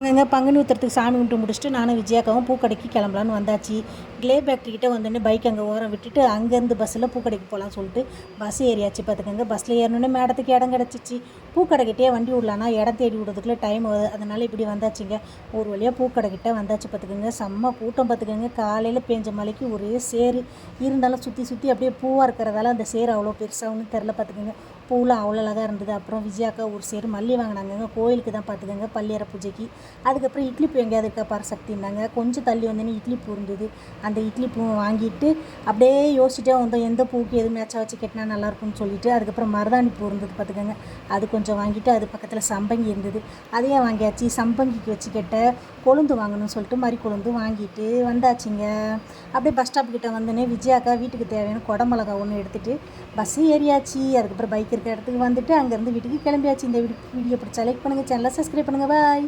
அங்கங்க பங்குனி உத்திரத்துக்கு சாமி கும்பிட்டு முடிச்சுட்டு நானும் விஜயாக்காவும் பூக்கடைக்கு கிளம்பலான்னு வந்தாச்சு. க்ளே பேக்கரிக்கிட்ட வந்தோடனே பைக் அங்கே ஓரம் விட்டுட்டு அங்கேருந்து பஸ்ஸில் பூக்கடைக்கு போகலான்னு சொல்லிட்டு பஸ் ஏறியாச்சு. பார்த்துக்கங்க, பஸ்ஸில் ஏறினோடனே மேடத்துக்கு இடம் கிடச்சிச்சு. பூக்கடைக்கிட்டே வண்டி விடலான்னா இடம் தேடி விடுறதுக்குள்ள டைம் ஆகுது. அதனால் இப்படி வந்தாச்சுங்க. ஒரு வழியாக பூக்கடைக்கிட்ட வந்தாச்சு. பார்த்துக்கங்க, செம்ம கூட்டம். பார்த்துக்கங்க, காலையில் பேஞ்ச மலைக்கு ஒரே சேரு இருந்தாலும் சுற்றி சுற்றி அப்படியே பூவாக இருக்கிறதால அந்த சேரு அவ்வளோ பெருசாகவும் தெரில. பார்த்துக்கங்க, பூலாம் அவ்வளோ அழகாக இருந்தது. அப்புறம் விஜயாக்கா ஒரு சேரு மல்லி வாங்கினாங்க, கோயிலுக்கு தான். பார்த்துக்கங்க, பள்ளியற பூஜைக்கு. அதுக்கப்புறம் இட்லி பூ எங்கேயாவது இருக்கா பரசக்தி இருந்தாங்க. கொஞ்சம் தள்ளி வந்தோன்னே இட்லி பூ இருந்தது. அந்த இட்லி பூவை வாங்கிட்டு அப்படியே யோசிச்சுட்டே வந்தோம், எந்த பூவுக்கு எது மேட்சாக வச்சு கட்டினா நல்லாயிருக்கும்னு சொல்லிட்டு. அதுக்கப்புறம் மருதாணி பூ இருந்தது. பார்த்துக்கங்க, அது கொஞ்சம் வாங்கிட்டு அது பக்கத்தில் சம்பங்கி இருந்தது, அதையே வாங்கியாச்சு. சம்பங்கிக்கு வச்சு கெட்ட கொழுந்து வாங்கணும்னு சொல்லிட்டு மாதிரி கொழுந்து வாங்கிட்டு வந்தாச்சுங்க. அப்படியே பஸ் ஸ்டாப் கிட்ட வந்தோடனே விஜயாக்கா வீட்டுக்கு தேவையான குடமிளகா ஒன்று எடுத்துகிட்டு பஸ்ஸு ஏறியாச்சு. அதுக்கப்புறம் பைக் இருக்கிற இடத்துக்கு வந்துட்டு அங்கேருந்து வீட்டுக்கு கிளம்பியாச்சு. இந்த வீடியோ பிடிச்சா லைக் பண்ணுங்கள், சேனலை சப்ஸ்கிரைப் பண்ணுங்கள். பாய்.